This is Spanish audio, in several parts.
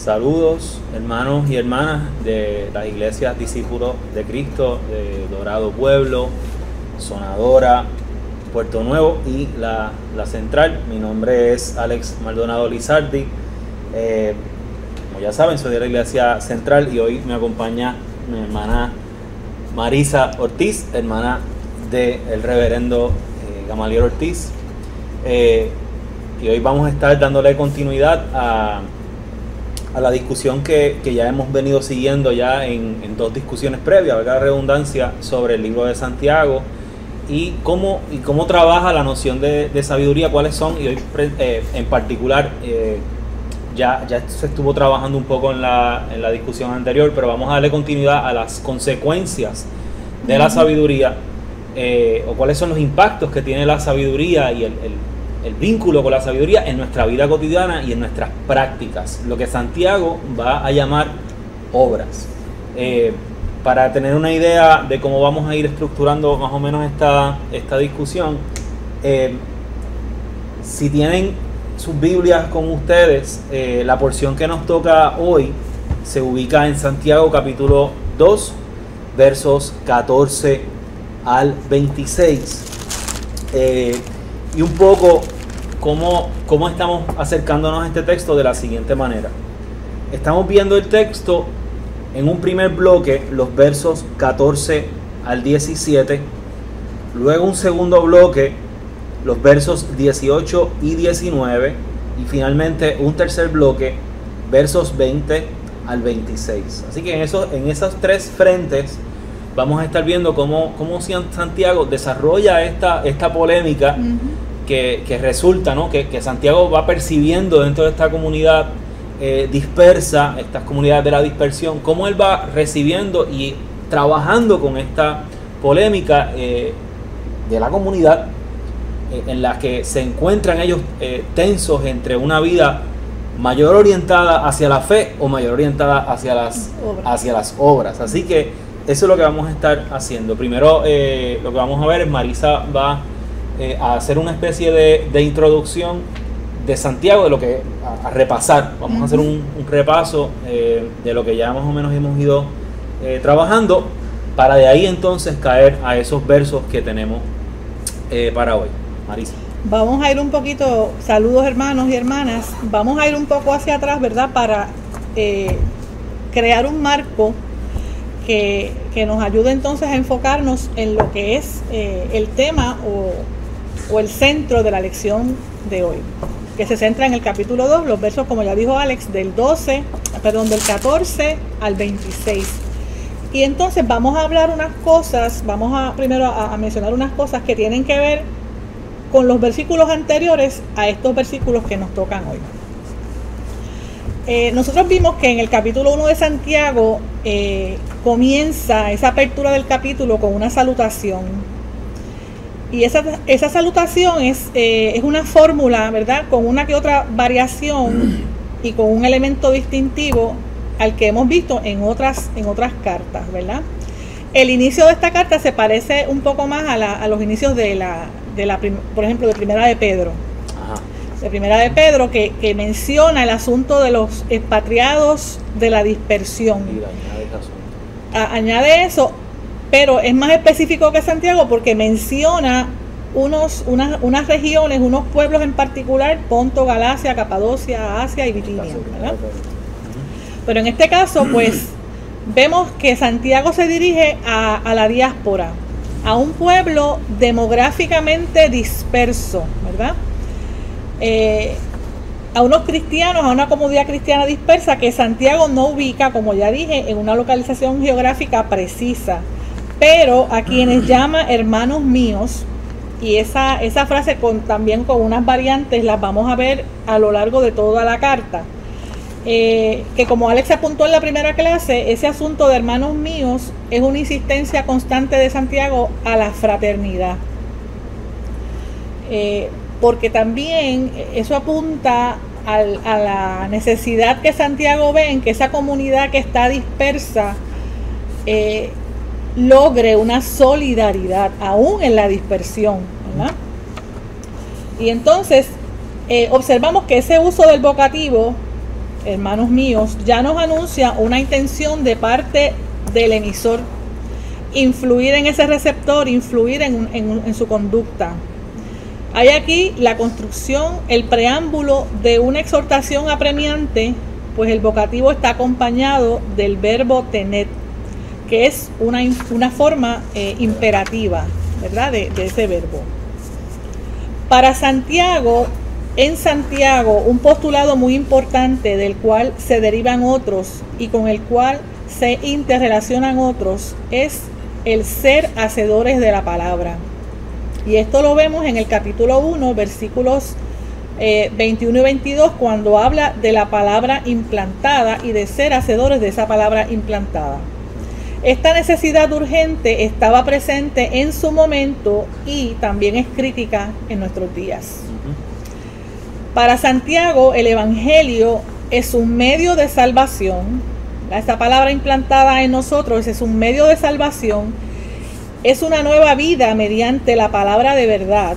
Saludos, hermanos y hermanas de las iglesias Discípulos de Cristo de Dorado Pueblo, Sonadora, Puerto Nuevo y la Central. Mi nombre es Alex Maldonado Lizardi. Como ya saben, soy de la iglesia Central y hoy me acompaña mi hermana Marisa Ortiz, hermana del reverendo Gamaliel Ortiz. Y hoy vamos a estar dándole continuidad a la discusión que ya hemos venido siguiendo ya en dos discusiones previas, valga la redundancia, sobre el libro de Santiago y cómo trabaja la noción de sabiduría, cuáles son, y hoy en particular ya se estuvo trabajando un poco en la discusión anterior, pero vamos a darle continuidad a las consecuencias de la sabiduría, o cuáles son los impactos que tiene la sabiduría y el vínculo con la sabiduría en nuestra vida cotidiana y en nuestras prácticas, lo que Santiago va a llamar obras. Para tener una idea de cómo vamos a ir estructurando más o menos esta discusión, si tienen sus Biblias con ustedes, la porción que nos toca hoy se ubica en Santiago capítulo 2, versos 14 al 26. Y un poco cómo estamos acercándonos a este texto de la siguiente manera. Estamos viendo el texto en un primer bloque, los versos 14 al 17, luego un segundo bloque, los versos 18 y 19, y finalmente un tercer bloque, versos 20 al 26. Así que en esos tres frentes vamos a estar viendo cómo Santiago desarrolla esta polémica que resulta, ¿no? que Santiago va percibiendo dentro de esta comunidad dispersa, estas comunidades de la dispersión, cómo él va recibiendo y trabajando con esta polémica de la comunidad en la que se encuentran ellos tensos entre una vida mayor orientada hacia la fe o mayor orientada hacia las obras. Así que eso es lo que vamos a estar haciendo. Primero lo que vamos a ver es Marisa va a hacer una especie de introducción de Santiago, de lo que a repasar. Vamos a hacer un repaso de lo que ya más o menos hemos ido trabajando, para de ahí entonces caer a esos versos que tenemos para hoy. Marisa. Vamos a ir un poquito, saludos hermanos y hermanas, vamos a ir un poco hacia atrás, ¿verdad? Para crear un marco que nos ayude entonces a enfocarnos en lo que es el tema o el centro de la lección de hoy, que se centra en el capítulo 2, los versos, como ya dijo Alex, del 14 al 26. Y entonces vamos a hablar unas cosas, primero a mencionar unas cosas que tienen que ver con los versículos anteriores a estos versículos que nos tocan hoy. Nosotros vimos que en el capítulo 1 de Santiago comienza esa apertura del capítulo con una salutación. Y esa salutación es una fórmula, ¿verdad? Con una que otra variación y con un elemento distintivo al que hemos visto en otras cartas, ¿verdad? El inicio de esta carta se parece un poco más a los inicios por ejemplo, de Primera de Pedro. Ajá. De Primera de Pedro, que menciona el asunto de los expatriados de la dispersión. Y añade eso, pero es más específico que Santiago porque menciona unas regiones, unos pueblos en particular: Ponto, Galacia, Capadocia, Asia y Bitinia, ¿verdad? Pero en este caso, pues, vemos que Santiago se dirige a la diáspora, a un pueblo demográficamente disperso, ¿verdad? A unos cristianos, a una comunidad cristiana dispersa que Santiago no ubica, como ya dije, en una localización geográfica precisa, pero a quienes llama hermanos míos. Y esa frase también con unas variantes las vamos a ver a lo largo de toda la carta. Que como Alex apuntó en la primera clase, ese asunto de hermanos míos es una insistencia constante de Santiago a la fraternidad. Porque también eso apunta a la necesidad que Santiago ve en que esa comunidad que está dispersa logre una solidaridad aún en la dispersión, ¿verdad? Y entonces observamos que ese uso del vocativo hermanos míos, ya nos anuncia una intención de parte del emisor, influir en ese receptor, influir en su conducta. Hay aquí la construcción, el preámbulo de una exhortación apremiante, pues el vocativo está acompañado del verbo tener, que es una forma imperativa, ¿verdad?, de ese verbo. Para Santiago, en Santiago, un postulado muy importante del cual se derivan otros y con el cual se interrelacionan otros es el ser hacedores de la palabra. Y esto lo vemos en el capítulo 1, versículos 21 y 22, cuando habla de la palabra implantada y de ser hacedores de esa palabra implantada. Esta necesidad urgente estaba presente en su momento y también es crítica en nuestros días. Para Santiago, el Evangelio es un medio de salvación. Esta palabra implantada en nosotros es un medio de salvación. Es una nueva vida mediante la palabra de verdad.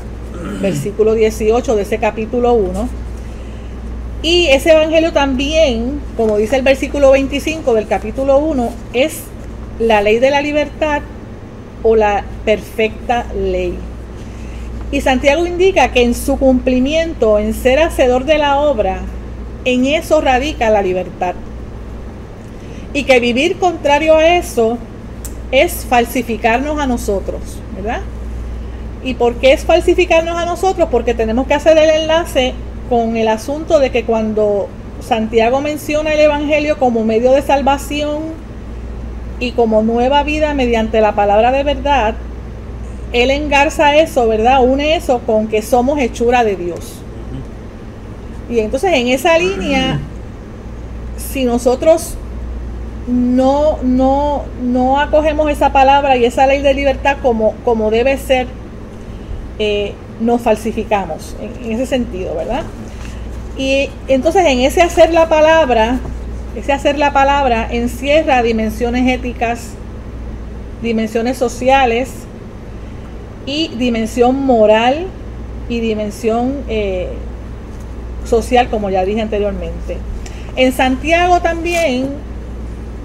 Versículo 18 de ese capítulo 1. Y ese Evangelio también, como dice el versículo 25 del capítulo 1, es la ley de la libertad o la perfecta ley. Y Santiago indica que en su cumplimiento, en ser hacedor de la obra, en eso radica la libertad. Y que vivir contrario a eso es falsificarnos a nosotros, ¿verdad? ¿Y por qué es falsificarnos a nosotros? Porque tenemos que hacer el enlace con el asunto de que cuando Santiago menciona el Evangelio como medio de salvación y como nueva vida mediante la palabra de verdad, él engarza eso, ¿verdad? Une eso con que somos hechura de Dios. Y entonces en esa línea, si nosotros no acogemos esa palabra y esa ley de libertad como debe ser, nos falsificamos en ese sentido, ¿verdad? Y entonces en ese hacer la palabra encierra dimensiones éticas, dimensiones sociales y dimensión moral y dimensión social, como ya dije anteriormente. En Santiago también,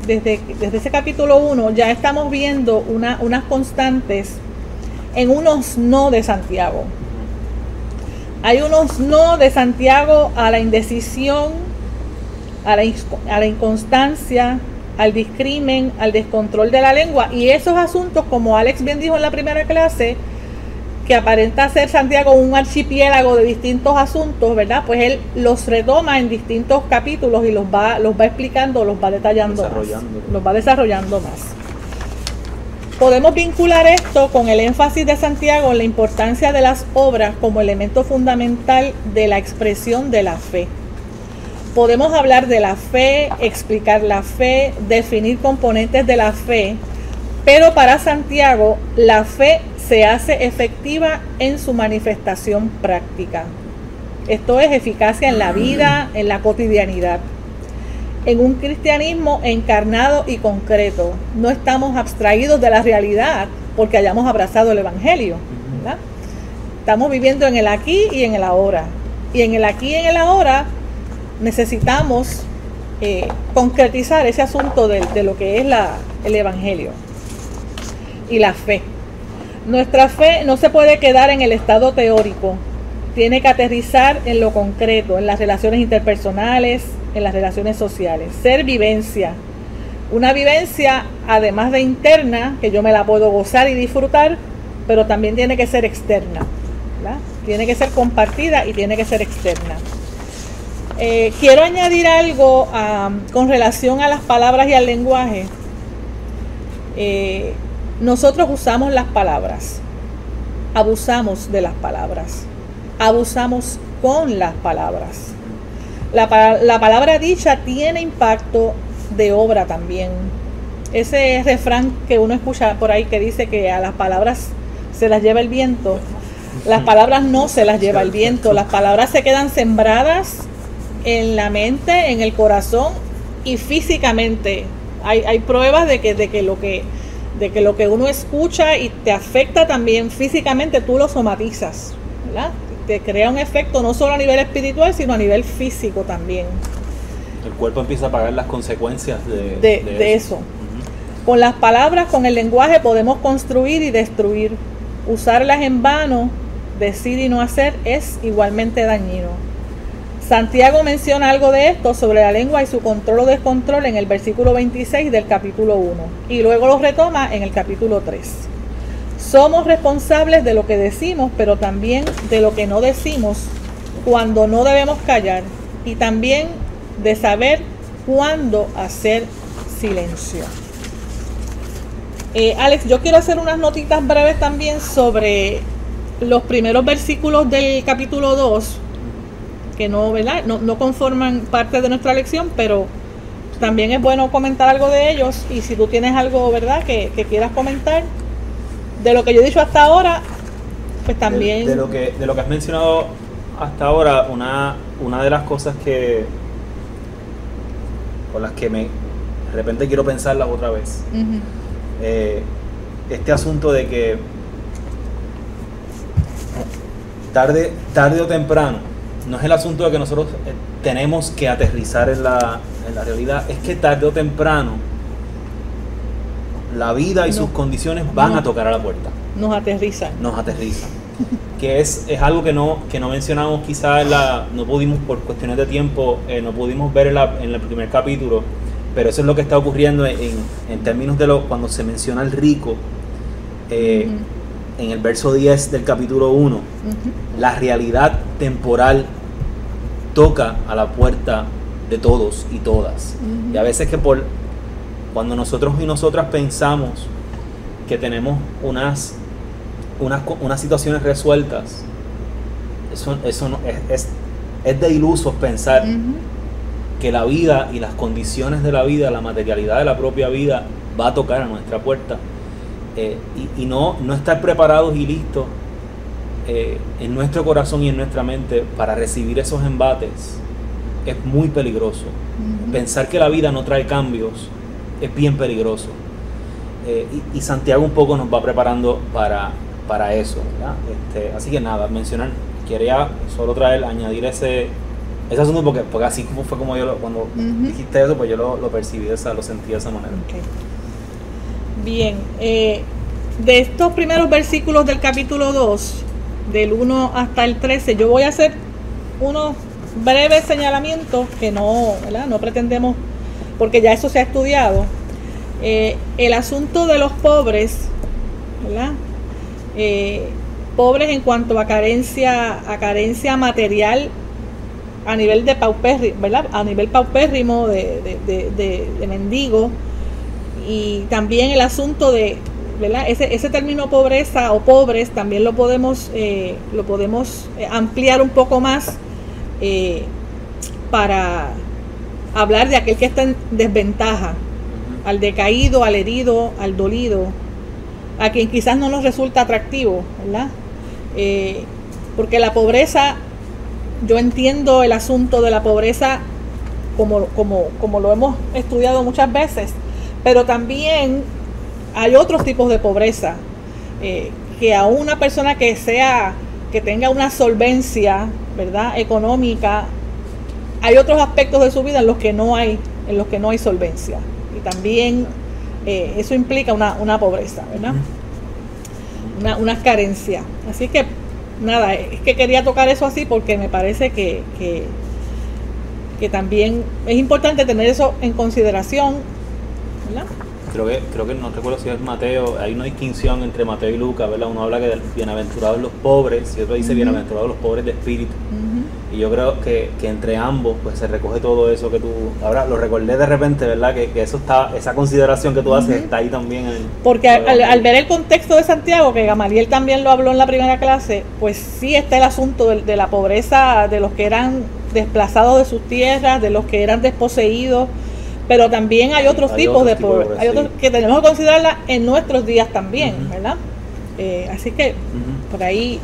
desde ese capítulo 1, ya estamos viendo unas constantes en unos no de Santiago. Hay unos no de Santiago a la indecisión, a la inconstancia, al discrimen, al descontrol de la lengua, y esos asuntos, como Alex bien dijo en la primera clase, que aparenta ser Santiago un archipiélago de distintos asuntos, ¿verdad? Pues él los retoma en distintos capítulos y los va explicando, los va detallando más, los va desarrollando más. Podemos vincular esto con el énfasis de Santiago en la importancia de las obras como elemento fundamental de la expresión de la fe. Podemos hablar de la fe, explicar la fe, definir componentes de la fe, pero para Santiago la fe se hace efectiva en su manifestación práctica. Esto es eficacia en la vida, en la cotidianidad, en un cristianismo encarnado y concreto. No estamos abstraídos de la realidad porque hayamos abrazado el Evangelio, ¿verdad? Estamos viviendo en el aquí y en el ahora. Y en el aquí y en el ahora necesitamos concretizar ese asunto de lo que es el Evangelio y la fe. Nuestra fe no se puede quedar en el estado teórico, tiene que aterrizar en lo concreto, en las relaciones interpersonales, en las relaciones sociales. Ser vivencia, una vivencia además de interna, que yo me la puedo gozar y disfrutar, pero también tiene que ser externa, ¿verdad? Tiene que ser compartida y tiene que ser externa. Quiero añadir algo con relación a las palabras y al lenguaje. Nosotros usamos las palabras, abusamos de las palabras, abusamos con las palabras. La palabra dicha tiene impacto de obra también. Ese refrán que uno escucha por ahí que dice que a las palabras se las lleva el viento. Las palabras no se las lleva el viento, las palabras se quedan sembradas en la mente, en el corazón y físicamente. Hay pruebas de que lo que uno escucha y te afecta también físicamente, tú lo somatizas, ¿verdad? Te crea un efecto no solo a nivel espiritual, sino a nivel físico también. El cuerpo empieza a pagar las consecuencias de eso. Con las palabras, con el lenguaje podemos construir y destruir. Usarlas en vano, decir y no hacer, es igualmente dañino. Santiago menciona algo de esto sobre la lengua y su control o descontrol en el versículo 26 del capítulo 1 y luego lo retoma en el capítulo 3. Somos responsables de lo que decimos, pero también de lo que no decimos cuando no debemos callar, y también de saber cuándo hacer silencio. Alex, yo quiero hacer unas notitas breves también sobre los primeros versículos del capítulo 2, que no, ¿verdad? No conforman parte de nuestra lección, pero también es bueno comentar algo de ellos. Y si tú tienes algo, ¿verdad?, que quieras comentar de lo que yo he dicho hasta ahora, pues también... De lo que has mencionado hasta ahora, una de las cosas con las que de repente quiero pensarlas otra vez, este asunto de que tarde o temprano, no es el asunto de que nosotros tenemos que aterrizar en la realidad, es que tarde o temprano la vida y sus condiciones van a tocar a la puerta. Nos aterrizan. Que es algo que no mencionamos quizás no pudimos, por cuestiones de tiempo, no pudimos ver en el primer capítulo, pero eso es lo que está ocurriendo en términos de cuando se menciona el rico, en el verso 10 del capítulo 1, la realidad temporal toca a la puerta de todos y todas. Y a veces cuando nosotros y nosotras pensamos que tenemos unas situaciones resueltas, eso no, es de ilusos pensar que la vida y las condiciones de la vida, la materialidad de la propia vida va a tocar a nuestra puerta, y no estar preparados y listos en nuestro corazón y en nuestra mente para recibir esos embates es muy peligroso. Pensar que la vida no trae cambios es bien peligroso, y Santiago un poco nos va preparando para eso, ¿verdad? Así que nada, quería solo añadir ese asunto porque así como fue como yo cuando dijiste eso, pues yo lo percibí, lo sentí de esa manera. Okay. Bien, de estos primeros versículos del capítulo 2, del 1 hasta el 13, yo voy a hacer unos breves señalamientos que no pretendemos, porque ya eso se ha estudiado. El asunto de los pobres, ¿verdad? Pobres en cuanto a carencia material a nivel de paupérrimo, ¿verdad? A nivel paupérrimo de mendigo, y también el asunto de, ¿verdad? Ese término pobreza o pobres también lo podemos ampliar un poco más para hablar de aquel que está en desventaja, al decaído, al herido, al dolido, a quien quizás no nos resulta atractivo, ¿verdad? Porque la pobreza, yo entiendo el asunto de la pobreza como lo hemos estudiado muchas veces, pero también hay otros tipos de pobreza, que a una persona que tenga una solvencia, ¿verdad?, económica, hay otros aspectos de su vida en los que no hay solvencia, y también eso implica una pobreza, ¿verdad? Una carencia. Así que nada, es que quería tocar eso así porque me parece que también es importante tener eso en consideración, ¿verdad? Creo que no recuerdo si es Mateo, hay una distinción entre Mateo y Lucas, ¿verdad? Uno habla que bienaventurados los pobres y otro dice bienaventurados los pobres de espíritu. Y yo creo que entre ambos pues se recoge todo eso que tú, ahora lo recordé de repente, ¿verdad? Que eso esa consideración que tú haces está ahí también. Porque al ver el contexto de Santiago, que Gamaliel también lo habló en la primera clase, pues sí está el asunto de la pobreza de los que eran desplazados de sus tierras, de los que eran desposeídos, pero también hay otros tipos de pobreza, hay otros que tenemos que considerarla en nuestros días también, ¿verdad? Así que por ahí,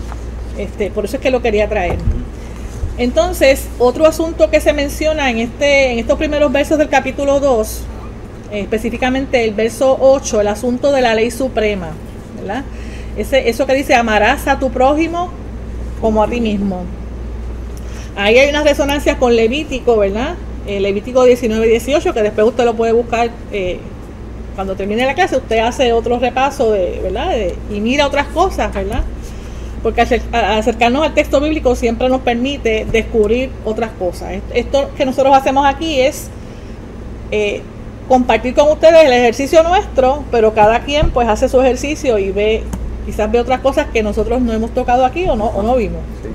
por eso es que lo quería traer. Entonces, otro asunto que se menciona en estos primeros versos del capítulo 2, específicamente el verso 8, el asunto de la ley suprema, ¿verdad? Eso que dice, amarás a tu prójimo como a ti mismo. Ahí hay una resonancia con Levítico, ¿verdad? Levítico 19 y 18, que después usted lo puede buscar cuando termine la clase. Usted hace otro repaso, ¿verdad? Y mira otras cosas, ¿verdad? Porque acercarnos al texto bíblico siempre nos permite descubrir otras cosas. Esto que nosotros hacemos aquí es compartir con ustedes el ejercicio nuestro, pero cada quien pues hace su ejercicio y quizás ve otras cosas que nosotros no hemos tocado aquí o no vimos. Sí.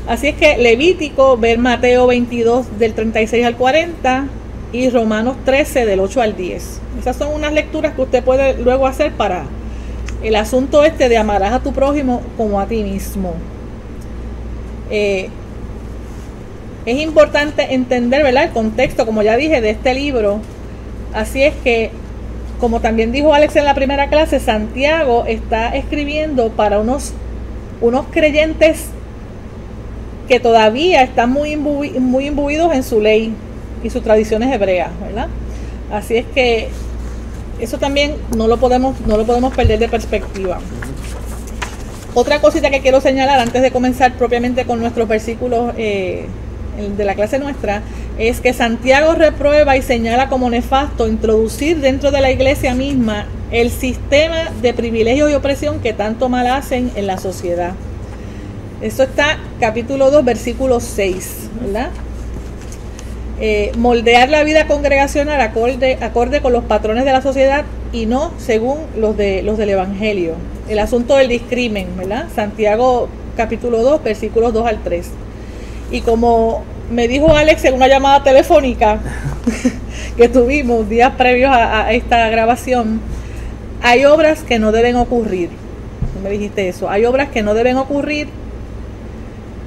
Así es que Levítico, ver Mateo 22 del 36 al 40 y Romanos 13 del 8 al 10. Esas son unas lecturas que usted puede luego hacer para el asunto de amarás a tu prójimo como a ti mismo. Es importante entender, ¿verdad?, el contexto, como ya dije, de este libro. Así es que, como también dijo Alex en la primera clase, Santiago está escribiendo para unos creyentes que todavía están muy imbuidos en su ley y sus tradiciones hebreas, ¿verdad? Así es que eso también no lo podemos perder de perspectiva. Otra cosita que quiero señalar antes de comenzar propiamente con nuestros versículos de la clase nuestra, es que Santiago reprueba y señala como nefasto introducir dentro de la iglesia misma el sistema de privilegios y opresión que tanto mal hacen en la sociedad. Eso está capítulo 2, versículo 6, ¿verdad? Moldear la vida congregacional acorde con los patrones de la sociedad y no según los del Evangelio. El asunto del discrimen, ¿verdad? Santiago capítulo 2, versículos 2 al 3. Y como me dijo Alex en una llamada telefónica que tuvimos días previos a esta grabación, hay obras que no deben ocurrir. Tú me dijiste eso. Hay obras que no deben ocurrir.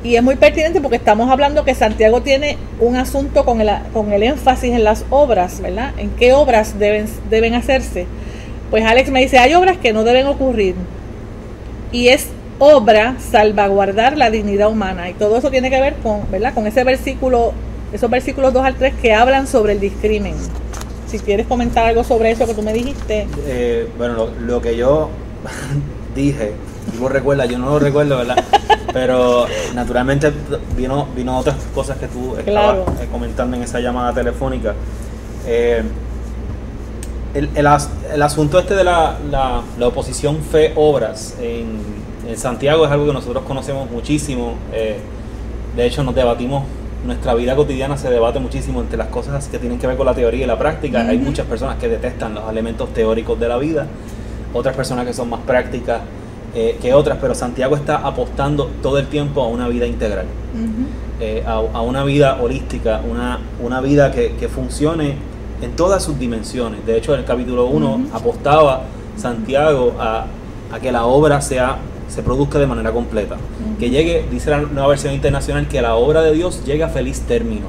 Y es muy pertinente porque estamos hablando que Santiago tiene un asunto con el énfasis en las obras, ¿verdad? ¿En qué obras deben hacerse? Pues Alex me dice, hay obras que no deben ocurrir. Y es obra salvaguardar la dignidad humana. Y todo eso tiene que ver con, ¿verdad?, con ese versículo, esos versículos 2 al 3 que hablan sobre el discrimen. Si quieres comentar algo sobre eso que tú me dijiste. Bueno, lo que yo dije, tú lo recuerdas, yo no lo recuerdo, ¿verdad? Pero naturalmente vino otras cosas que tú estabas comentando en esa llamada telefónica. El asunto de la oposición fe-obras en Santiago es algo que nosotros conocemos muchísimo. De hecho, nos debatimos, nuestra vida cotidiana se debate muchísimo entre las cosas que tienen que ver con la teoría y la práctica. Hay muchas personas que detestan los elementos teóricos de la vida, otras personas que son más prácticas que otras, pero Santiago está apostando todo el tiempo a una vida integral, a una vida holística, una vida que funcione en todas sus dimensiones. De hecho, en el capítulo 1 apostaba Santiago a que la obra se produzca de manera completa, que llegue, dice la Nueva Versión Internacional, que la obra de Dios llegue a feliz término.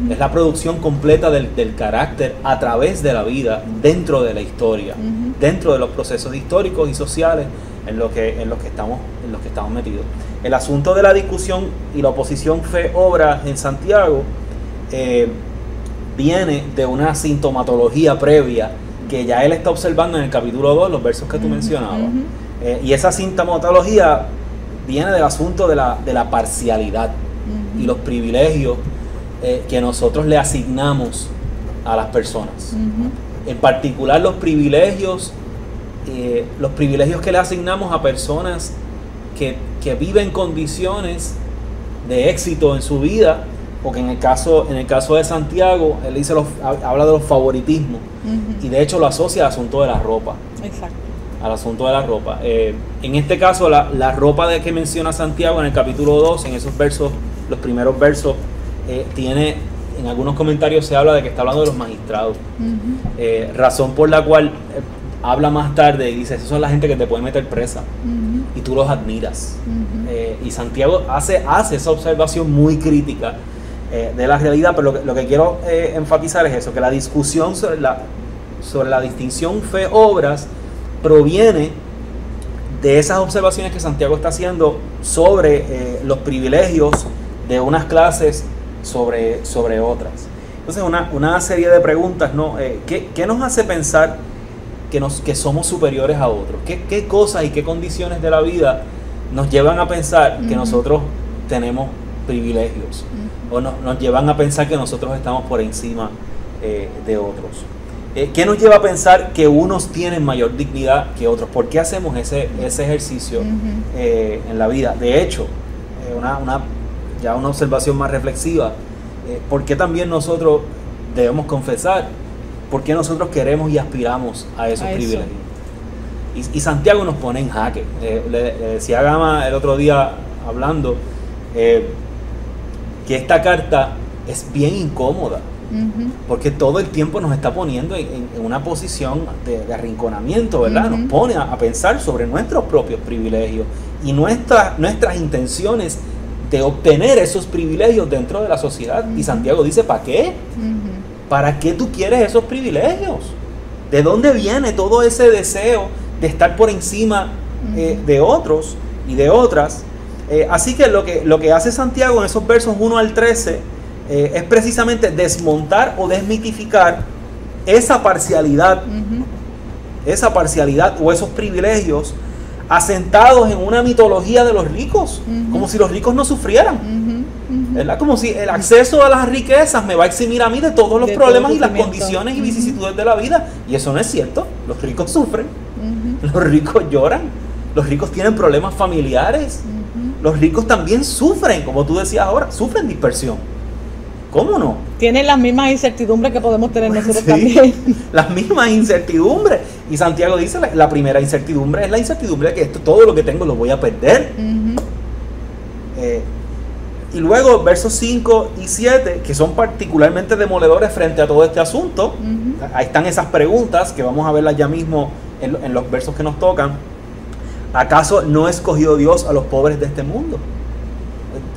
Es la producción completa del carácter a través de la vida, dentro de la historia, dentro de los procesos históricos y sociales en los que estamos metidos. El asunto de la discusión y la oposición fe-obra en Santiago viene de una sintomatología previa que ya él está observando en el capítulo 2, los versos que tú mencionabas. Y esa sintomatología viene del asunto de la parcialidad y los privilegios que nosotros le asignamos a las personas. En particular los privilegios que le asignamos a personas que viven condiciones de éxito en su vida, porque en el caso de Santiago, él habla de los favoritismos, y de hecho lo asocia al asunto de la ropa. Exacto. Al asunto de la ropa. En este caso, la ropa que menciona Santiago en el capítulo 2, en esos versos, los primeros versos, tiene, en algunos comentarios se habla de que está hablando de los magistrados. Razón por la cual habla más tarde y dice, esos son la gente que te puede meter presa y tú los admiras. Y Santiago hace esa observación muy crítica de la realidad, pero lo que quiero enfatizar es eso, que la discusión sobre la distinción fe-obras proviene de esas observaciones que Santiago está haciendo sobre los privilegios de unas clases sobre otras. Entonces una serie de preguntas, ¿no? ¿Qué nos hace pensar que somos superiores a otros? ¿Qué cosas y qué condiciones de la vida nos llevan a pensar que nosotros tenemos privilegios, o nos llevan a pensar que nosotros estamos por encima de otros. ¿Qué nos lleva a pensar que unos tienen mayor dignidad que otros? ¿Por qué hacemos ese ejercicio en la vida? De hecho, ya una observación más reflexiva, ¿por qué también nosotros debemos confesar? ¿Por qué nosotros queremos y aspiramos a esos privilegios? Y Santiago nos pone en jaque. Le decía a Gama el otro día hablando que esta carta es bien incómoda, porque todo el tiempo nos está poniendo en una posición de arrinconamiento, ¿verdad? Nos pone a pensar sobre nuestros propios privilegios y nuestras intenciones de obtener esos privilegios dentro de la sociedad. Y Santiago dice, ¿para qué? ¿Para qué tú quieres esos privilegios? ¿De dónde viene todo ese deseo de estar por encima de otros y de otras? Así que lo que hace Santiago en esos versos 1 al 13 es precisamente desmontar o desmitificar esa parcialidad o esos privilegios asentados en una mitología de los ricos, como si los ricos no sufrieran, ¿verdad? Como si el acceso a las riquezas me va a eximir a mí de todos los problemas y las condiciones y vicisitudes de la vida, y eso no es cierto. Los ricos sufren, los ricos lloran, los ricos tienen problemas familiares, los ricos también sufren, como tú decías ahora, sufren dispersión. ¿Cómo no? Tienen las mismas incertidumbres que podemos tener nosotros también. Las mismas incertidumbres. Y Santiago dice, la primera incertidumbre es la incertidumbre de que todo lo que tengo lo voy a perder. Y luego versos 5 y 7, que son particularmente demoledores frente a todo este asunto. Ahí están esas preguntas que vamos a verlas ya mismo en los versos que nos tocan. ¿Acaso no escogió Dios a los pobres de este mundo?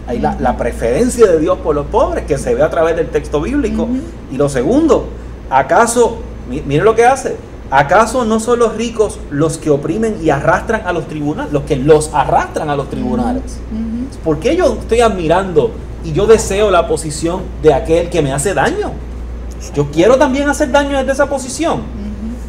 Hay la preferencia de Dios por los pobres, que se ve a través del texto bíblico. Y lo segundo, ¿acaso, mire lo que hace, acaso no son los ricos los que oprimen y arrastran a los tribunales, los que los arrastran a los tribunales? ¿Por qué yo estoy admirando y yo deseo la posición de aquel que me hace daño? Yo quiero también hacer daño desde esa posición.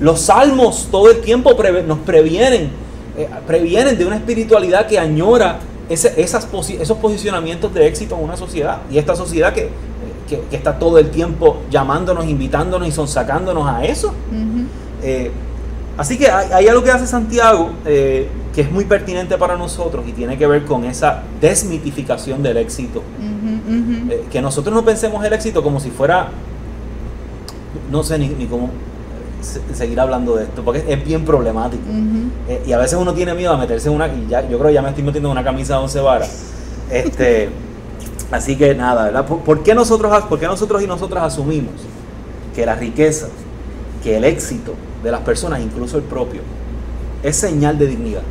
Los salmos todo el tiempo nos previenen de una espiritualidad que añora esos posicionamientos de éxito en una sociedad, y esta sociedad que está todo el tiempo llamándonos, invitándonos y sonsacándonos a eso. Así que hay algo que hace Santiago que es muy pertinente para nosotros y tiene que ver con esa desmitificación del éxito. Que nosotros no pensemos el éxito como si fuera, no sé ni cómo seguir hablando de esto, porque es bien problemático. Y a veces uno tiene miedo a meterse en yo creo que ya me estoy metiendo en una camisa de 11 varas. Así que nada, ¿verdad? ¿Por qué nosotros y nosotras asumimos que la riqueza, que el éxito de las personas, incluso el propio, es señal de dignidad?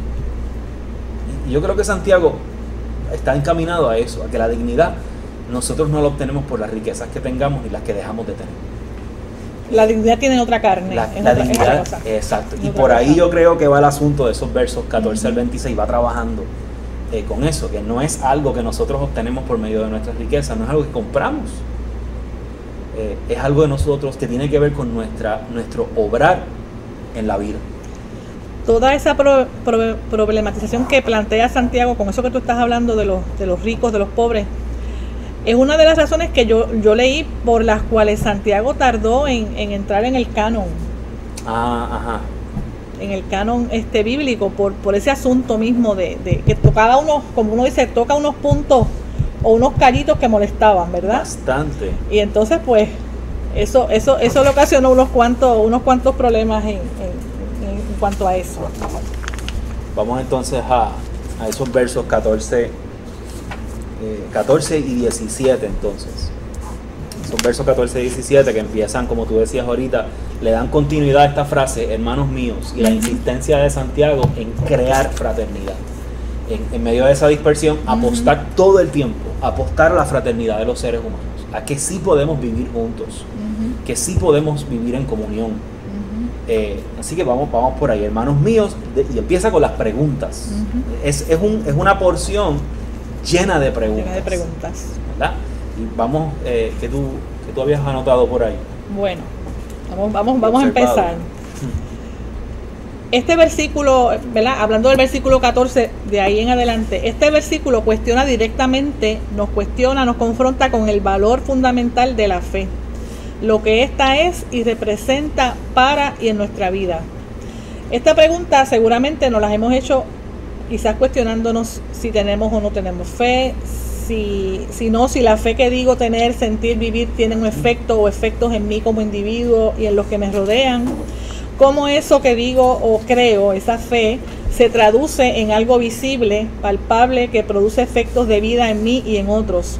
Y yo creo que Santiago está encaminado a eso, a que la dignidad nosotros no la obtenemos por las riquezas que tengamos ni las que dejamos de tener. La dignidad tiene otra carne. La dignidad, exacto. Y por ahí yo creo que va el asunto de esos versos 14 al 26, va trabajando con eso, que no es algo que nosotros obtenemos por medio de nuestras riquezas, no es algo que compramos, es algo de nosotros que tiene que ver con nuestro obrar en la vida. Toda esa problematización que plantea Santiago, con eso que tú estás hablando de los ricos, de los pobres, es una de las razones que yo leí por las cuales Santiago tardó en entrar en el canon. En el canon bíblico, por ese asunto mismo de que tocaba como uno dice, toca unos puntos o unos callitos que molestaban, ¿verdad? Bastante. Y entonces pues eso le ocasionó unos cuantos problemas en cuanto a eso. Vamos entonces a esos versos 14 y 17 entonces. Son versos 14 y 17 que empiezan, como tú decías ahorita, le dan continuidad a esta frase, hermanos míos, y la insistencia de Santiago en crear fraternidad. En medio de esa dispersión, apostar todo el tiempo, apostar a la fraternidad de los seres humanos, a que sí podemos vivir juntos, que sí podemos vivir en comunión. Así que vamos por ahí, hermanos míos, y empieza con las preguntas. Es una porción llena de preguntas. Llena de preguntas. ¿Verdad? Y vamos, que tú habías anotado por ahí. Bueno, vamos a empezar. Este versículo, ¿verdad? Hablando del versículo 14, de ahí en adelante, este versículo cuestiona directamente, nos confronta con el valor fundamental de la fe, lo que ésta es y representa para y en nuestra vida. Esta pregunta seguramente nos las hemos hecho quizás cuestionándonos si tenemos o no tenemos fe, si la fe que digo tener, sentir, vivir tiene un efecto o efectos en mí como individuo y en los que me rodean. Cómo eso que digo o creo, esa fe, se traduce en algo visible, palpable, que produce efectos de vida en mí y en otros.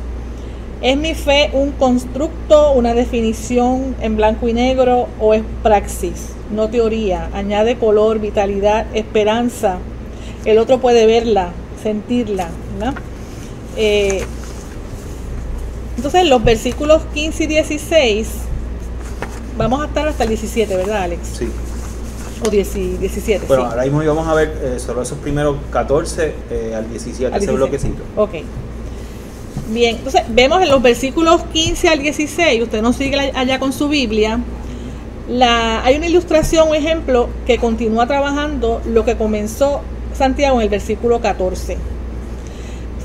¿Es mi fe un constructo, una definición en blanco y negro o es praxis, no teoría? Añade color, vitalidad, esperanza. El otro puede verla, sentirla, ¿verdad? Entonces los versículos 15 y 16, vamos a estar hasta el 17, ¿verdad, Alex? Sí. O 17. Bueno, sí. ahora mismo vamos a ver solo esos primeros 14 al 17, ese bloquecito. Ok. Bien, entonces vemos en los versículos 15 al 16, usted nos sigue allá con su Biblia, hay una ilustración, un ejemplo que continúa trabajando lo que comenzó Santiago en el versículo 14.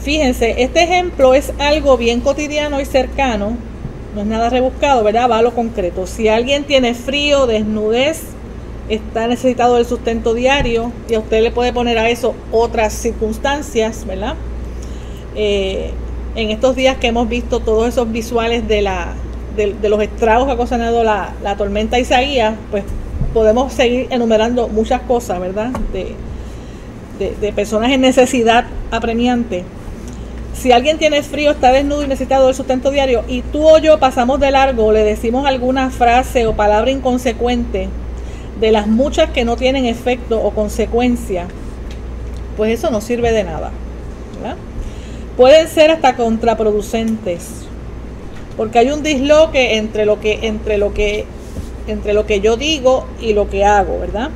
Fíjense, este ejemplo es algo bien cotidiano y cercano, no es nada rebuscado, ¿verdad? Va a lo concreto. Si alguien tiene frío, desnudez, está necesitado del sustento diario, y a usted le puede poner a eso otras circunstancias, ¿verdad? En estos días que hemos visto todos esos visuales de los estragos que ha ocasionado la tormenta Isaías, pues podemos seguir enumerando muchas cosas, ¿verdad? De personas en necesidad apremiante. Si alguien tiene frío, está desnudo y necesitado del sustento diario, y tú o yo pasamos de largo, le decimos alguna frase o palabra inconsecuente de las muchas que no tienen efecto o consecuencia, pues eso no sirve de nada, ¿verdad? Pueden ser hasta contraproducentes, porque hay un disloque entre lo que yo digo y lo que hago, ¿verdad?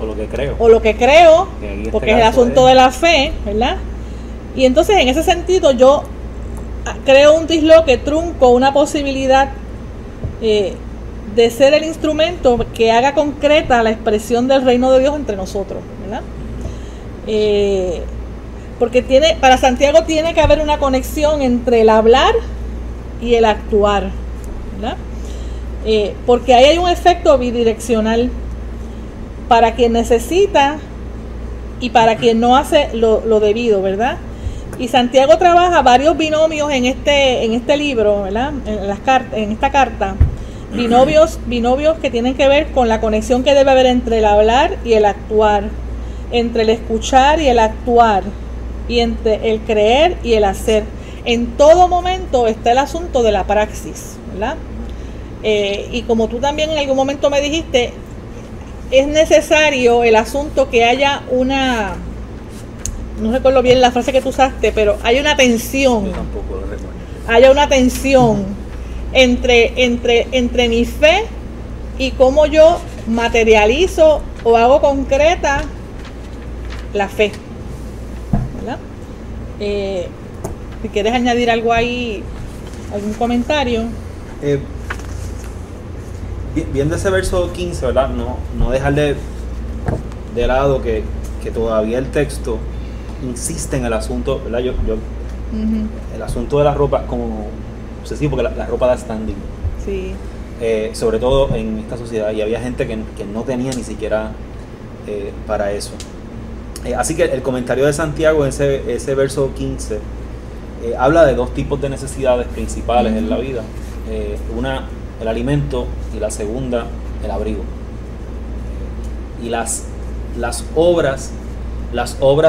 O lo que creo. Porque es el asunto de la fe, ¿verdad? Y entonces en ese sentido yo creo un disloque, trunco una posibilidad de ser el instrumento que haga concreta la expresión del reino de Dios entre nosotros, ¿verdad? Porque para Santiago tiene que haber una conexión entre el hablar y el actuar, ¿verdad? Porque ahí hay un efecto bidireccional para quien necesita y para quien no hace lo debido, ¿verdad? Y Santiago trabaja varios binomios en este libro, ¿verdad? En esta carta. Binomios que tienen que ver con la conexión que debe haber entre el hablar y el actuar, entre el escuchar y el actuar, y entre el creer y el hacer. En todo momento está el asunto de la praxis, ¿verdad? Y como tú también en algún momento me dijiste, es necesario el asunto que haya no recuerdo bien la frase que tú usaste, pero hay una tensión. Yo tampoco lo recuerdo. Haya una tensión entre mi fe y cómo yo materializo o hago concreta la fe, ¿verdad? Si quieres añadir algo ahí, algún comentario. Viendo ese verso 15, ¿verdad? No dejar de lado que todavía el texto insiste en el asunto, ¿verdad? El asunto de la ropa como obsesivo, porque la ropa da standing. Sí. Sobre todo en esta sociedad, y había gente que no tenía ni siquiera para eso. Así que el comentario de Santiago en ese verso 15 habla de dos tipos de necesidades principales en la vida. Una, el alimento, y la segunda, el abrigo. Y las obras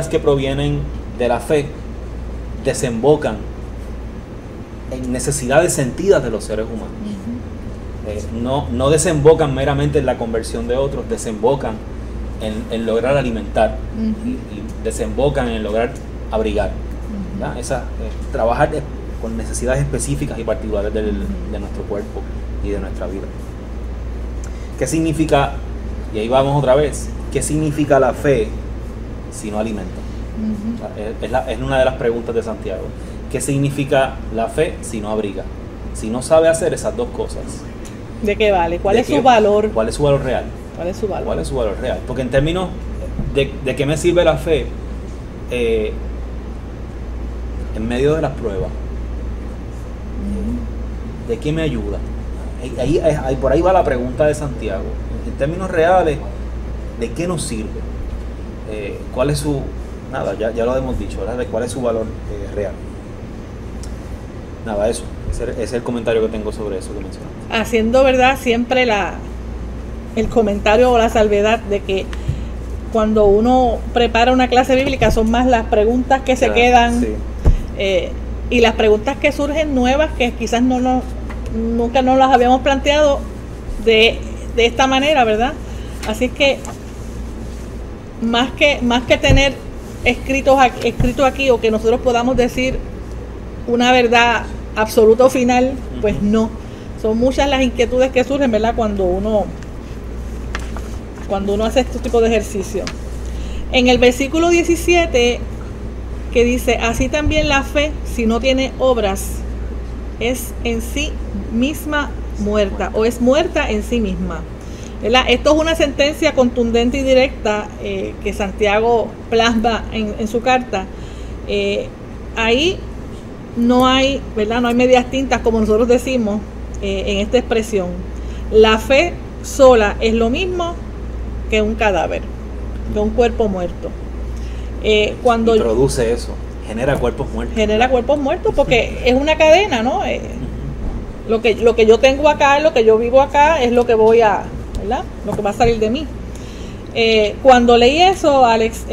que provienen de la fe desembocan en necesidades sentidas de los seres humanos. No desembocan meramente en la conversión de otros, desembocan en lograr alimentar, y desembocan en lograr abrigar. Trabajar con necesidades específicas y particulares de nuestro cuerpo y de nuestra vida. ¿Qué significa? Y ahí vamos otra vez. ¿Qué significa la fe si no alimenta? Es una de las preguntas de Santiago. ¿Qué significa la fe si no abriga? Si no sabe hacer esas dos cosas, ¿de qué vale? ¿Cuál es su valor? ¿Cuál es su valor real? ¿Cuál es su valor? ¿Cuál es su valor real? Porque en términos de qué me sirve la fe en medio de las pruebas, ¿de qué me ayuda? Por ahí va la pregunta de Santiago. En términos reales, ¿de qué nos sirve? ¿Cuál es su... Nada, ya lo hemos dicho, ¿verdad? ¿Cuál es su valor real? Nada, eso. Ese es el comentario que tengo sobre eso que mencionaste. Haciendo, ¿verdad?, siempre el comentario o la salvedad de que cuando uno prepara una clase bíblica son más las preguntas que se quedan, sí, y las preguntas que surgen nuevas que quizás nunca nos las habíamos planteado de esta manera, ¿verdad? Así que más que tener escrito aquí o que nosotros podamos decir una verdad absoluta o final, pues no. Son muchas las inquietudes que surgen, ¿verdad?, cuando uno hace este tipo de ejercicio. En el versículo 17, que dice, así también la fe, si no tiene obras, es en sí misma muerta, o es muerta en sí misma, ¿verdad? Esto es una sentencia contundente y directa que Santiago plasma en su carta. Ahí no hay, ¿verdad?, no hay medias tintas, como nosotros decimos en esta expresión. La fe sola es lo mismo que un cadáver, que un cuerpo muerto. Cuando produce eso, genera cuerpos muertos. Genera cuerpos muertos porque es una cadena, ¿no? Lo que yo tengo acá, lo que yo vivo acá, es lo que voy a, ¿verdad?, lo que va a salir de mí. Cuando leí eso, Alex,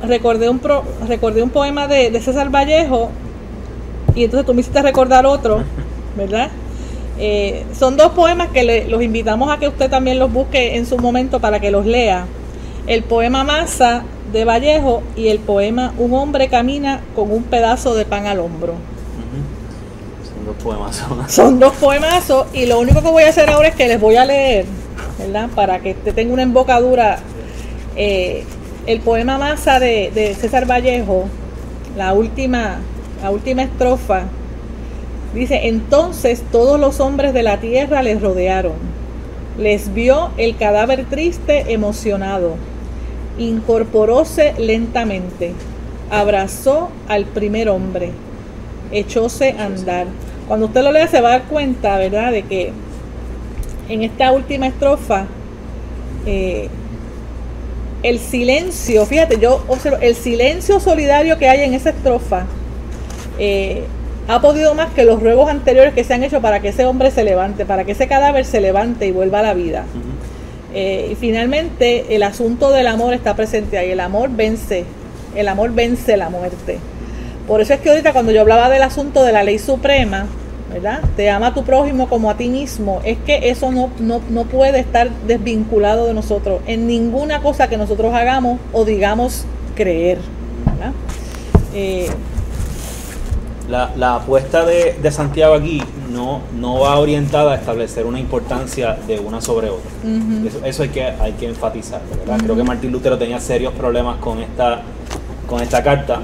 recordé un poema de César Vallejo, y entonces tú me hiciste recordar otro, ¿verdad? Son dos poemas que los invitamos a que usted también los busque en su momento para que los lea. El poema Masa de Vallejo y el poema Un hombre camina con un pedazo de pan al hombro. Son dos poemazos. Son dos poemazos, y lo único que voy a hacer ahora es que les voy a leer, ¿verdad?, para que usted tenga una embocadura. El poema Masa de César Vallejo, la última estrofa, dice: entonces todos los hombres de la tierra les rodearon, les vio el cadáver triste, emocionado, incorporóse lentamente, abrazó al primer hombre, echóse a andar. Cuando usted lo lea se va a dar cuenta, ¿verdad?, de que en esta última estrofa el silencio, fíjate, yo observo el silencio solidario que hay en esa estrofa, ha podido más que los ruegos anteriores que se han hecho para que ese hombre se levante, para que ese cadáver se levante y vuelva a la vida. Y finalmente el asunto del amor está presente ahí. El amor vence la muerte. Por eso es que ahorita cuando yo hablaba del asunto de la ley suprema, ¿verdad?, te ama a tu prójimo como a ti mismo, es que eso no puede estar desvinculado de nosotros en ninguna cosa que nosotros hagamos o digamos creer, ¿verdad? La apuesta de Santiago aquí no va orientada a establecer una importancia de una sobre otra. Eso hay que enfatizarlo, ¿verdad? Creo que Martín Lutero tenía serios problemas con esta carta,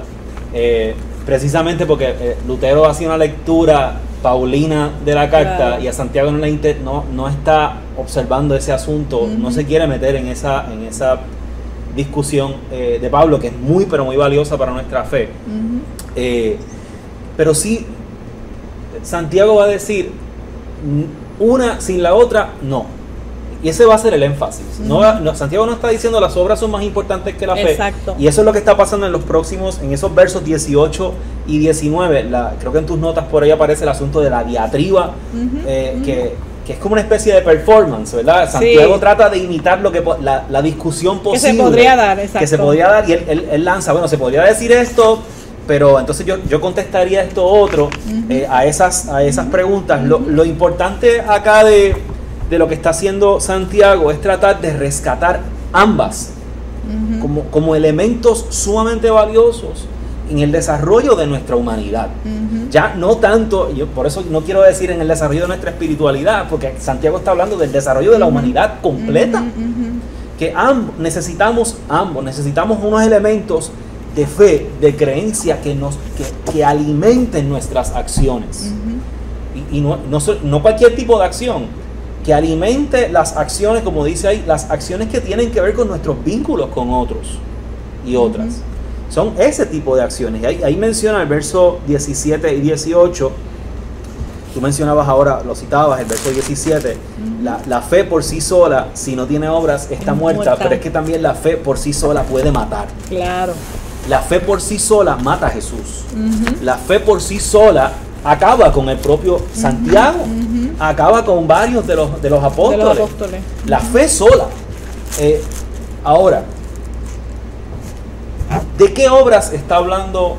precisamente porque Lutero hacía una lectura paulina de la carta, claro, y a Santiago no está observando ese asunto, no se quiere meter en esa discusión de Pablo, que es muy pero muy valiosa para nuestra fe. Pero sí, Santiago va a decir una sin la otra, no. Y ese va a ser el énfasis. Santiago no está diciendo las obras son más importantes que la fe. Exacto. Y eso es lo que está pasando en esos versos 18 y 19. Creo que en tus notas por ahí aparece el asunto de la diatriba, que es como una especie de performance, ¿verdad? Santiago trata de imitar la discusión posible que se podría dar, exacto, que se podría dar, y él lanza, bueno, se podría decir esto, pero entonces yo contestaría esto otro, a esas preguntas. Lo importante acá de lo que está haciendo Santiago es tratar de rescatar ambas como elementos sumamente valiosos en el desarrollo de nuestra humanidad. Ya no tanto, yo por eso no quiero decir en el desarrollo de nuestra espiritualidad, porque Santiago está hablando del desarrollo de la humanidad completa, que necesitamos unos elementos de fe, de creencia que alimenten nuestras acciones. Y no cualquier tipo de acción. que alimente las acciones, como dice ahí, las acciones que tienen que ver con nuestros vínculos con otros y otras. Son ese tipo de acciones. Y ahí menciona el verso 17 y 18. Tú mencionabas ahora, lo citabas, el verso 17. La fe por sí sola, si no tiene obras, está muerta. Pero es que también la fe por sí sola puede matar. Claro. La fe por sí sola mata a Jesús. La fe por sí sola acaba con el propio Santiago. Acaba con varios de los apóstoles. La fe sola. Ahora, ¿de qué obras está hablando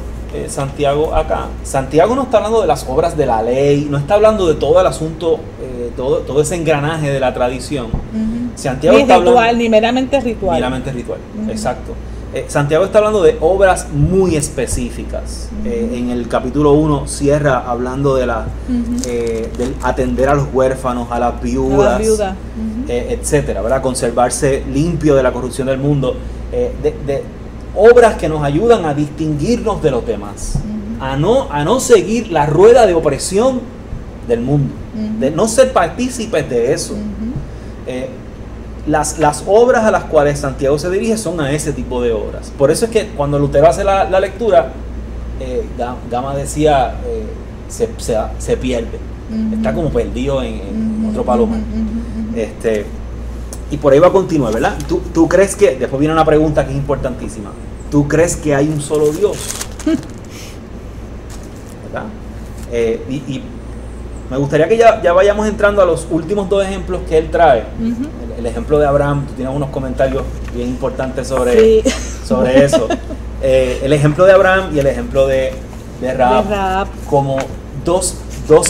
Santiago acá? Santiago no está hablando de las obras de la ley, no está hablando de todo el asunto, todo ese engranaje de la tradición. Santiago ni está ritual, hablando, ni meramente ritual. Meramente ritual, exacto. Santiago está hablando de obras muy específicas. En el capítulo 1 cierra hablando de del atender a los huérfanos, a las viudas, etcétera, ¿verdad? Conservarse limpio de la corrupción del mundo. De obras que nos ayudan a distinguirnos de los demás, a no seguir la rueda de opresión del mundo, de no ser partícipes de eso. Las obras a las cuales Santiago se dirige son a ese tipo de obras. Por eso es que cuando Lutero hace la lectura, Gama decía, se pierde, está como perdido en otro palomar. Y por ahí va a continuar, ¿verdad? ¿Tú crees que, después viene una pregunta que es importantísima, ¿tú crees que hay un solo Dios? ¿Verdad? Y me gustaría que ya vayamos entrando a los últimos dos ejemplos que él trae. El ejemplo de Abraham, tú tienes unos comentarios bien importantes sobre eso. El ejemplo de Abraham y el ejemplo de Rahab, como dos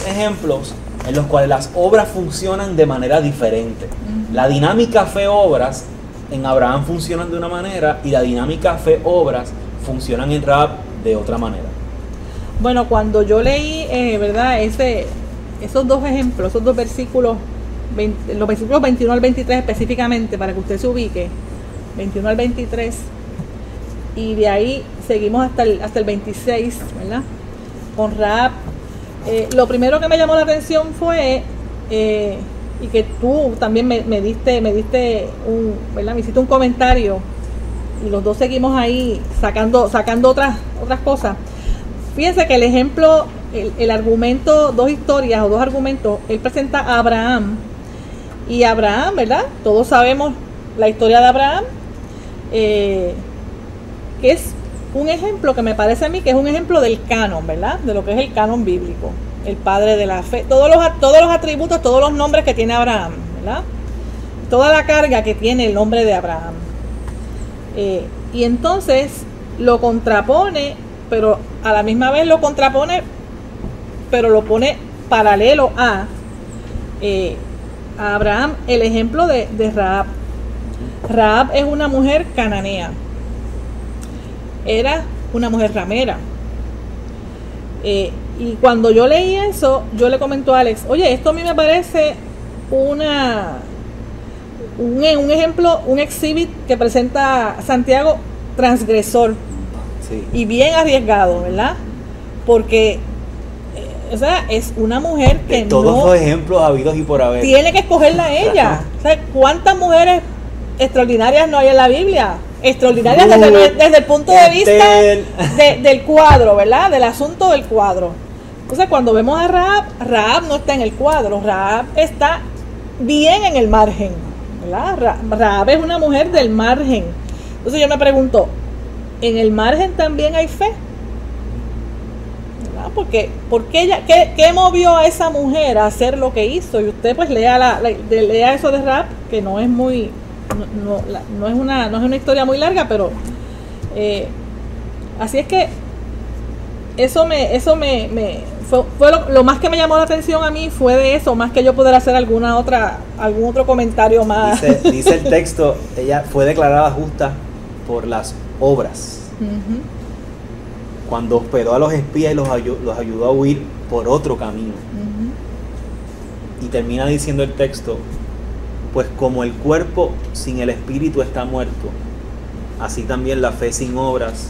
ejemplos en los cuales las obras funcionan de manera diferente. La dinámica fe-obras en Abraham funcionan de una manera y la dinámica fe-obras funcionan en Rahab de otra manera. Bueno, cuando yo leí, ¿verdad? Esos dos ejemplos, esos dos versículos, los versículos 21 al 23 específicamente, para que usted se ubique, 21 al 23, y de ahí seguimos hasta el 26, ¿verdad? Con Rahab. Lo primero que me llamó la atención fue, y que tú también me diste ¿verdad? Me hiciste un comentario, y los dos seguimos ahí sacando otras cosas. Fíjense que el ejemplo, el argumento, dos historias o dos argumentos, él presenta a Abraham. Y Abraham, ¿verdad? Todos sabemos la historia de Abraham, que es un ejemplo que me parece a mí que es un ejemplo del canon, ¿verdad? De lo que es el canon bíblico, el padre de la fe, todos los atributos, todos los nombres que tiene Abraham, ¿verdad? Toda la carga que tiene el nombre de Abraham. Y entonces lo contrapone, pero a la misma vez lo contrapone, pero lo pone paralelo a Abraham, el ejemplo de Rahab. Rahab es una mujer cananea. Era una mujer ramera. Y cuando yo leí eso, yo le comento a Alex, oye, esto a mí me parece un ejemplo, un exhibit que presenta Santiago transgresor. Sí. Y bien arriesgado, ¿verdad? Porque o sea, es una mujer que todos los ejemplos habidos y por haber, tiene que escogerla ella. O sea, ¿cuántas mujeres extraordinarias no hay en la Biblia? Extraordinarias desde el punto de vista del cuadro, ¿verdad? Del asunto del cuadro. Entonces, cuando vemos a Rahab no está en el cuadro, Rahab está bien en el margen, ¿verdad? Rahab es una mujer del margen. Entonces yo me pregunto, ¿en el margen también hay fe? Porque ella, ¿qué movió a esa mujer a hacer lo que hizo? Y usted pues lea eso de Rahab, que no es muy, no es una historia muy larga, pero así es que eso fue lo más que me llamó la atención a mí, fue de eso, más que yo poder hacer algún otro comentario más. Dice el texto, ella fue declarada justa por las obras. Cuando hospedó a los espías y los ayudó a huir por otro camino. Y termina diciendo el texto, pues como el cuerpo sin el espíritu está muerto, así también la fe sin obras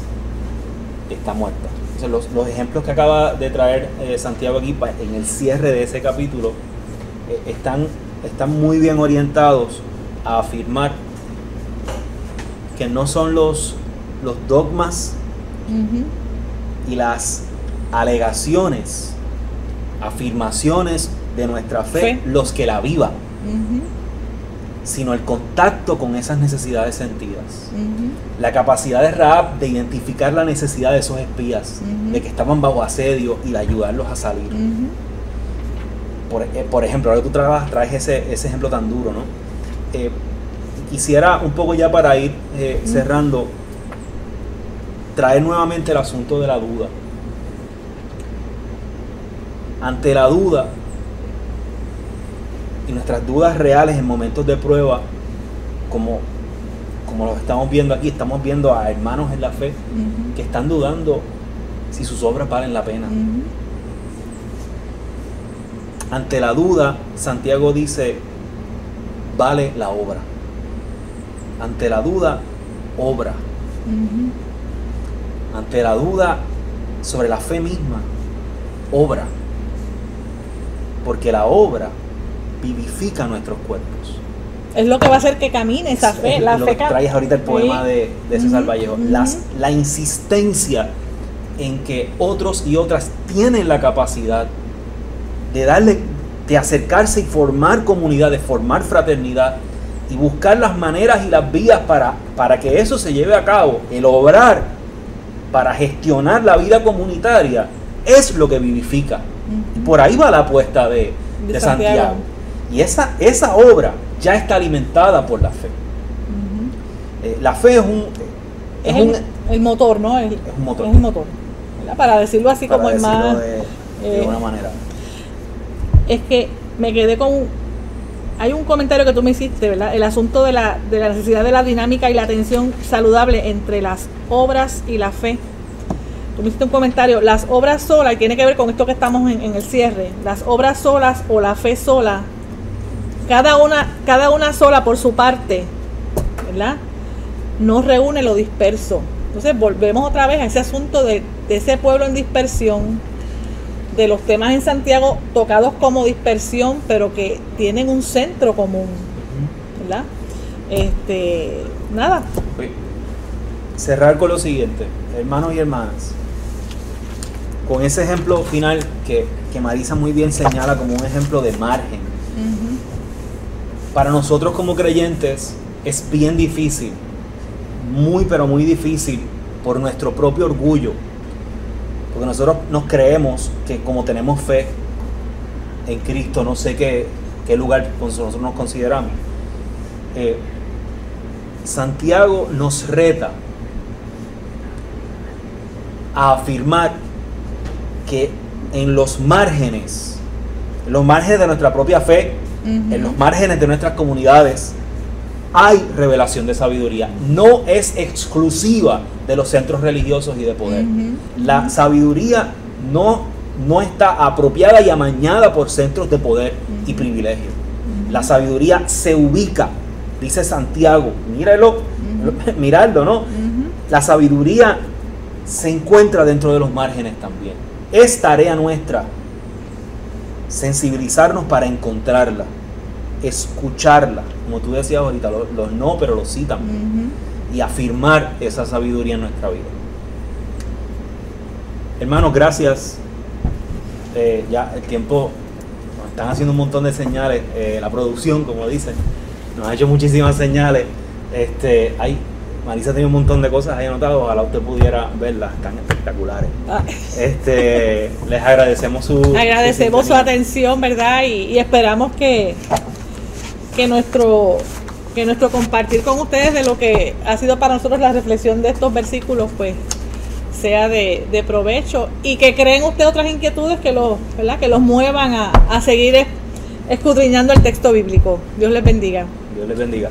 está muerta. Entonces, los ejemplos que acaba de traer Santiago aquí en el cierre de ese capítulo están están muy bien orientados a afirmar que no son los dogmas y las alegaciones, afirmaciones de nuestra fe los que la avivan, sino el contacto con esas necesidades sentidas. La capacidad de Rahab de identificar la necesidad de esos espías, de que estaban bajo asedio, y de ayudarlos a salir. Por ejemplo, ahora tú traes ese ejemplo tan duro, ¿no? Quisiera un poco ya para ir cerrando, traer nuevamente el asunto de la duda. Ante la duda y nuestras dudas reales en momentos de prueba, como lo estamos viendo aquí, estamos viendo a hermanos en la fe que están dudando si sus obras valen la pena. Ante la duda, Santiago dice, vale la obra. Ante la duda, obra. Ante la duda sobre la fe misma, obra. Porque la obra vivifica nuestros cuerpos. Es lo que va a hacer que camine esa fe. La fe que traes ahorita el poema de César Vallejo. La insistencia en que otros y otras tienen la capacidad de acercarse y formar comunidades, formar fraternidad, y buscar las maneras y las vías para que eso se lleve a cabo. El obrar para gestionar la vida comunitaria es lo que vivifica. Y por ahí va la apuesta de Santiago. Y esa obra ya está alimentada por la fe. La fe es el motor, ¿no? Es un motor. Es el motor. ¿Verdad? Para decirlo así, como el más... de alguna manera. Es que me quedé con... Hay un comentario que tú me hiciste, ¿verdad? El asunto de la necesidad de la dinámica y la tensión saludable entre las obras y la fe. Tú me hiciste un comentario, las obras solas, y tiene que ver con esto que estamos en el cierre, las obras solas o la fe sola, cada una sola por su parte, ¿verdad? No reúne lo disperso. Entonces volvemos otra vez a ese asunto de ese pueblo en dispersión, de los temas en Santiago tocados como dispersión, pero que tienen un centro común, ¿verdad? Nada. Cerrar con lo siguiente, hermanos y hermanas, con ese ejemplo final que Marisa muy bien señala como un ejemplo de margen. Para nosotros como creyentes es bien difícil, muy pero muy difícil, por nuestro propio orgullo, porque nosotros nos creemos que como tenemos fe en Cristo, no sé qué lugar nosotros nos consideramos. Santiago nos reta a afirmar que en los márgenes de nuestra propia fe, en los márgenes de nuestras comunidades, hay revelación de sabiduría. No es exclusiva de los centros religiosos y de poder. La sabiduría no está apropiada y amañada por centros de poder y privilegio. La sabiduría se ubica, dice Santiago, miradlo, ¿no? La sabiduría se encuentra dentro de los márgenes también. Es tarea nuestra sensibilizarnos para encontrarla, escucharla, como tú decías ahorita, los no, pero los sí también, y afirmar esa sabiduría en nuestra vida. Hermanos, gracias. Ya el tiempo, nos están haciendo un montón de señales, la producción, como dicen, nos ha hecho muchísimas señales. Marisa tiene un montón de cosas ahí anotadas, ojalá usted pudiera verlas, están espectaculares. Les agradecemos su atención, ¿verdad? Y esperamos que nuestro compartir con ustedes de lo que ha sido para nosotros la reflexión de estos versículos, pues sea de provecho, y que creen ustedes otras inquietudes que los muevan a seguir escudriñando el texto bíblico. Dios les bendiga. Dios les bendiga.